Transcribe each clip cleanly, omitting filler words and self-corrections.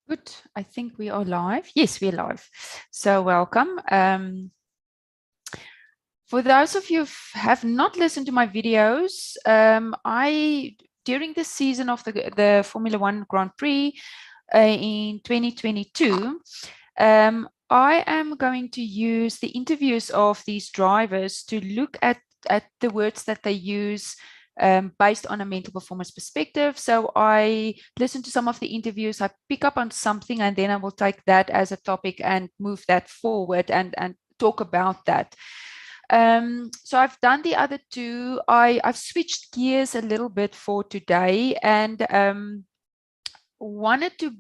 Good. I think we are live. Yes, we're live. So welcome. For those of you who have not listened to my videos, during the season of the Formula One Grand Prix in 2022, I am going to use the interviews of these drivers to look at the words that they use based on a mental performance perspective. So I listen to some of the interviews, I pick up on something, and then I will take that as a topic and move that forward and talk about that. So I've done the other two. I've switched gears a little bit for today and wanted to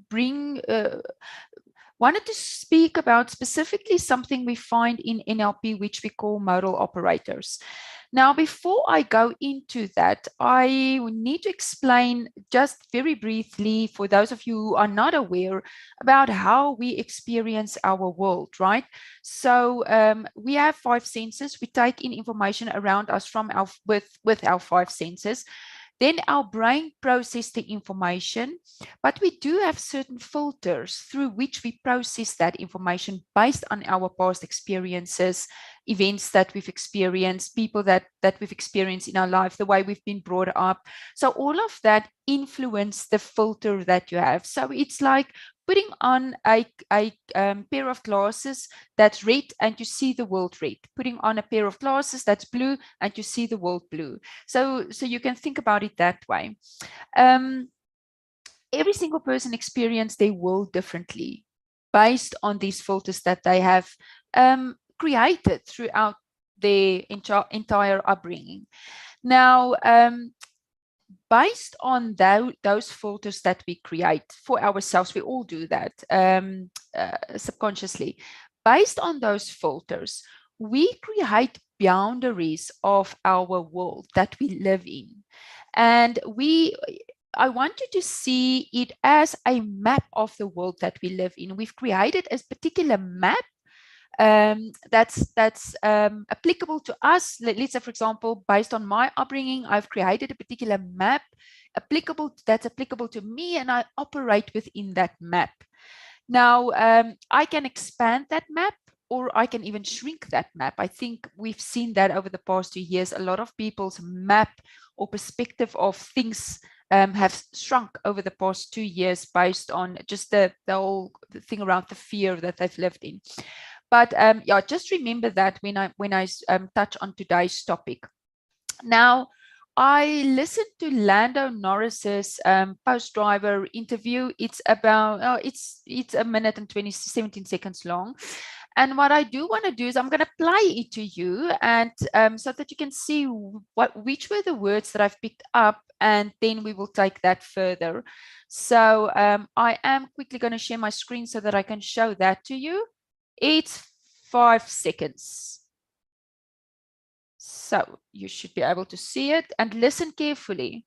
speak about specifically something we find in NLP, which we call modal operators. Now, before I go into that, I need to explain just very briefly for those of you who are not aware about how we experience our world, right? So we have 5 senses. We take in information around us from with our 5 senses. Then our brain processes the information, but we do have certain filters through which we process that information based on our past experiences, events that we've experienced, people that we've experienced in our life, the way we've been brought up. So all of that influence the filter that you have. So it's like putting on a pair of glasses that's red and you see the world red, putting on a pair of glasses that's blue and you see the world blue. So you can think about it that way. Every single person experiences their world differently based on these filters that they have created throughout their entire upbringing. Now, based on those filters that we create for ourselves, we all do that subconsciously. Based on those filters, we create boundaries of our world that we live in. And I want you to see it as a map of the world that we live in. We've created a particular map that's applicable to us. Let's say, for example, based on my upbringing, I've created a particular map that's applicable to me, and I operate within that map. Now, I can expand that map, or I can even shrink that map. I think we've seen that over the past 2 years. A lot of people's map or perspective of things have shrunk over the past 2 years based on just the whole thing around the fear that they've lived in. But yeah, just remember that when I touch on today's topic. Now, I listened to Lando Norris's post-driver interview. It's about it's a minute and 17 seconds long. And what I do want to do is I'm going to play it to you, and so that you can see which were the words that I've picked up, and then we will take that further. So I am quickly going to share my screen so that I can show that to you. It's 5 seconds. So you should be able to see it and listen carefully.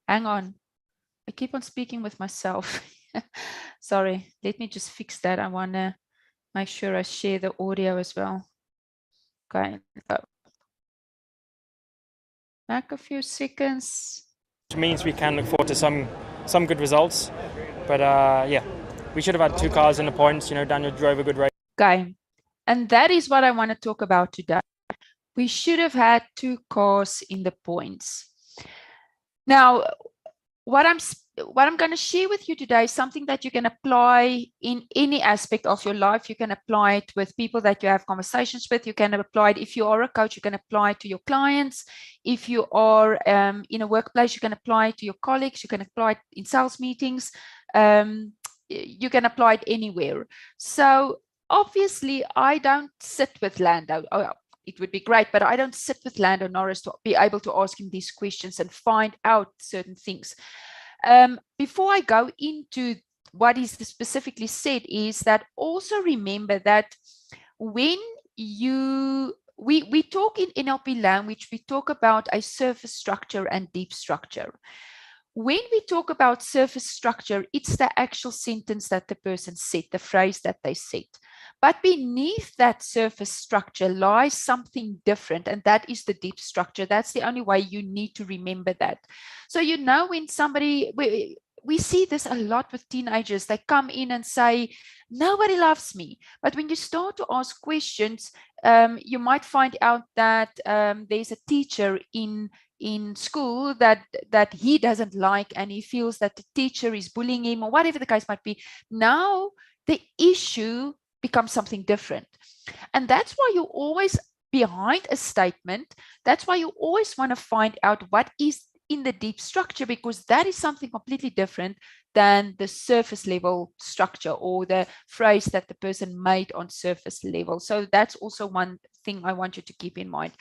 Hang on. I keep on speaking with myself. Sorry, let me just fix that. I want to make sure I share the audio as well. Okay. Back a few seconds. Which means we can look forward to some good results. But yeah, we should have had 2 cars in the points. You know, Daniel drove a good race. Okay. And that is what I want to talk about today. We should have had 2 cars in the points. Now, what I'm going to share with you today is something that you can apply in any aspect of your life. You can apply it with people that you have conversations with. You can apply it, if you are a coach, you can apply it to your clients. If you are in a workplace, you can apply it to your colleagues. You can apply it in sales meetings. You can apply it anywhere. So obviously, I don't sit with Lando. It would be great, but I don't sit with Lando Norris to be able to ask him these questions and find out certain things. Before I go into what is specifically said, is that also remember that when we talk in NLP language, we talk about a surface structure and deep structure. When we talk about surface structure, it's the actual sentence that the person said, the phrase that they said. But beneath that surface structure lies something different, and that is the deep structure. That's the only way you need to remember that. So, you know, when somebody, we see this a lot with teenagers, they come in and say, nobody loves me. But when you start to ask questions, you might find out that there's a teacher in school that he doesn't like, and he feels that the teacher is bullying him, or whatever the case might be. Now the issue becomes something different. And that's why you always, behind a statement, that's why you always want to find out what is in the deep structure, because that is something completely different than the surface level structure or the phrase that the person made on surface level. So that's also one thing I want you to keep in mind,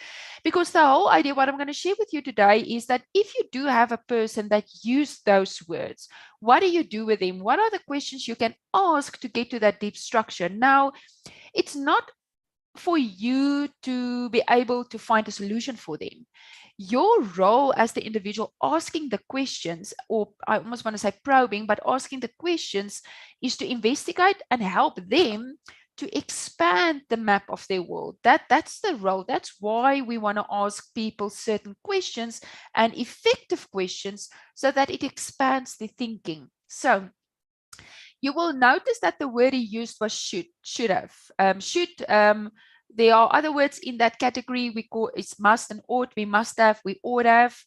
because the whole idea, what I'm going to share with you today, is that if you do have a person that used those words, what do you do with them? What are the questions you can ask to get to that deep structure? Now, it's not for you to be able to find a solution for them. Your role as the individual asking the questions, or I almost want to say probing, but asking the questions, is to investigate and help them to expand the map of their world. That's the role. That's why we want to ask people certain questions and effective questions, so that it expands their thinking. So you will notice that the word he used was should have. There are other words in that category. We call it's must and ought. We must have, we ought have.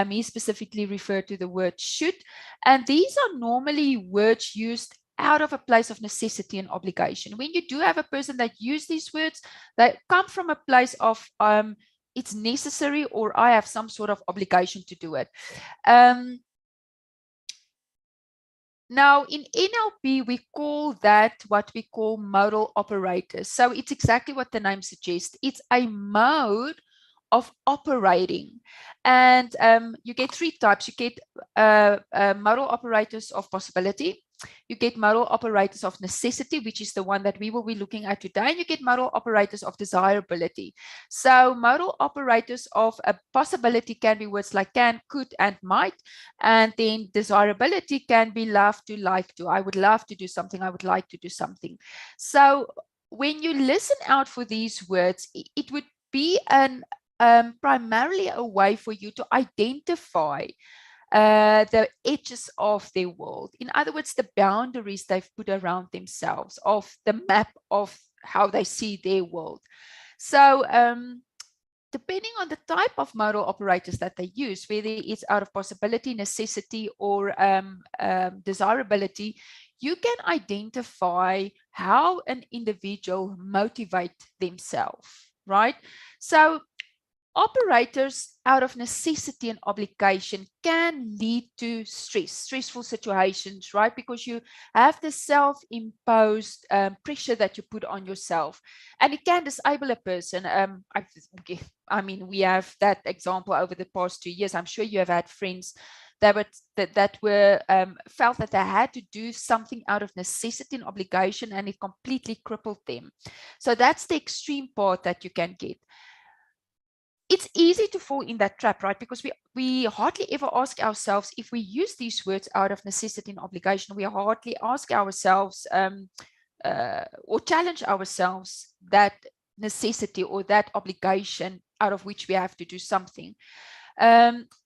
He specifically referred to the word should. And these are normally words used out of a place of necessity and obligation. When you do have a person that use these words, they come from a place of it's necessary, or I have some sort of obligation to do it. Now, in NLP, we call that what we call modal operators. So it's exactly what the name suggests. It's a mode of operating. And you get three types. You get modal operators of possibility. You get modal operators of necessity, which is the one that we will be looking at today. And you get modal operators of desirability. So modal operators of a possibility can be words like can, could, and might. And then desirability can be love to, like to. I would love to do something. I would like to do something. So when you listen out for these words, it would be primarily a way for you to identify the edges of their world. In other words, the boundaries they've put around themselves, of the map of how they see their world. So depending on the type of modal operators that they use, whether it's out of possibility, necessity, or desirability, you can identify how an individual motivate themselves, right? So operators out of necessity and obligation can lead to stressful situations, right? Because you have the self-imposed pressure that you put on yourself, and it can disable a person. I mean, we have that example over the past 2 years. I'm sure you have had friends that were felt that they had to do something out of necessity and obligation, and it completely crippled them. So that's the extreme part that you can get. It's easy to fall in that trap, right? Because we hardly ever ask ourselves, if we use these words out of necessity and obligation, we hardly ask ourselves or challenge ourselves that necessity or that obligation out of which we have to do something.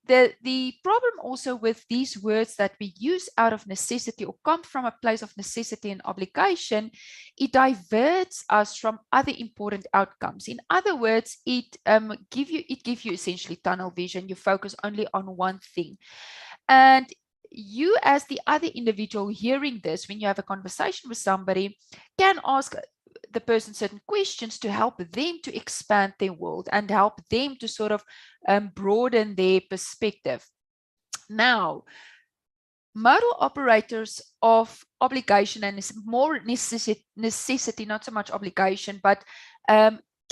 The problem also with these words that we use out of necessity or come from a place of necessity and obligation, it diverts us from other important outcomes. In other words, it gives you essentially tunnel vision. You focus only on one thing. And you, as the other individual hearing this, when you have a conversation with somebody, can ask the person certain questions to help them to expand their world and help them to sort of broaden their perspective. Now, modal operators of obligation and more necessity, not so much obligation, but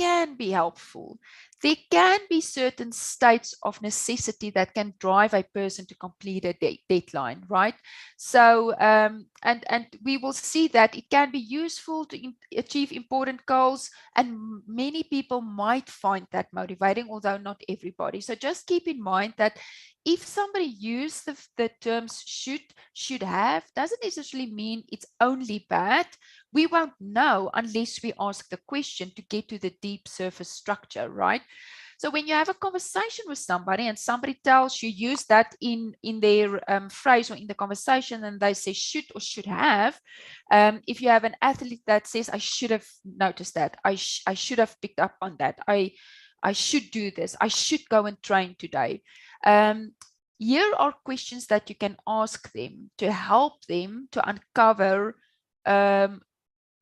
can be helpful. There can be certain states of necessity that can drive a person to complete a deadline, right? So, and we will see that it can be useful to achieve important goals, and many people might find that motivating, although not everybody. So just keep in mind that if somebody uses the terms should have, doesn't necessarily mean it's only bad. We won't know unless we ask the question to get to the deep surface structure, right? So when you have a conversation with somebody and somebody tells you, use that in their phrase or in the conversation, and they say should or should have, if you have an athlete that says, I should have noticed that, I should have picked up on that, I should do this, I should go and train today. Here are questions that you can ask them to help them to uncover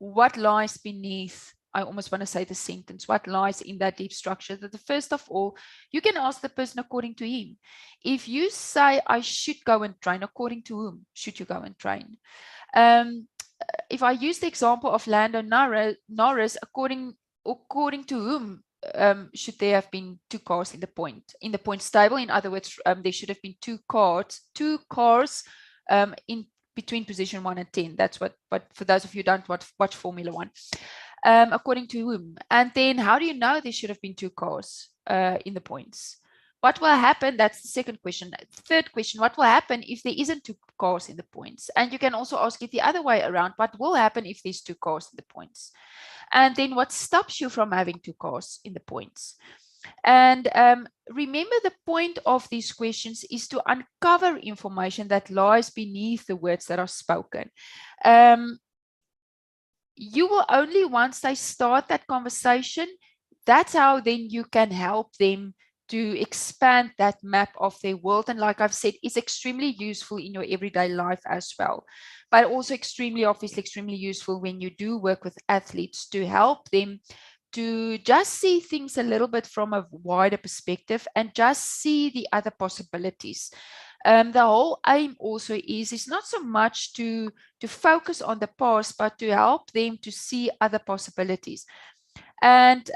what lies beneath, I almost want to say the sentence, what lies in that deep structure. That the first of all, you can ask the person according to him. If you say, I should go and train, according to whom should you go and train? If I use the example of Lando Norris, according to whom should there have been two cars in the points table? In other words, there should have been two cars in between position 1 and 10. That's what for those of you who don't watch Formula 1. According to whom? And then how do you know there should have been two cars in the points? What will happen? That's the second question. Third question, what will happen if there isn't two cars in the points? And you can also ask it the other way around. What will happen if there's two cars in the points? And then what stops you from having two cars in the points? And remember, the point of these questions is to uncover information that lies beneath the words that are spoken. You will only, once they start that conversation, that's how then you can help them to expand that map of their world. And like I've said, it's extremely useful in your everyday life as well, but also obviously extremely useful when you do work with athletes to help them to just see things a little bit from a wider perspective and just see the other possibilities. The whole aim also is not so much to focus on the past, but to help them to see other possibilities. And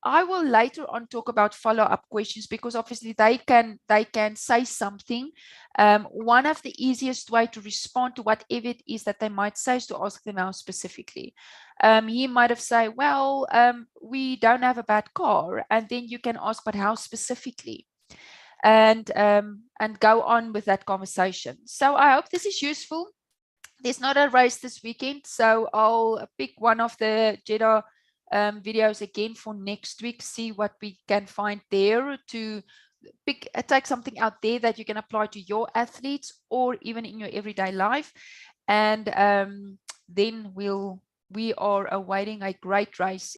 I will later on talk about follow-up questions, because obviously they can say something. One of the easiest way to respond to whatever it is that they might say is to ask them how specifically. He might have said, well, we don't have a bad car, and then you can ask, but how specifically? And go on with that conversation. So I hope this is useful. There's not a race this weekend, so I'll pick one of the Jeddah videos again for next week, see what we can find there to take something out there that you can apply to your athletes or even in your everyday life. And then we are awaiting a great race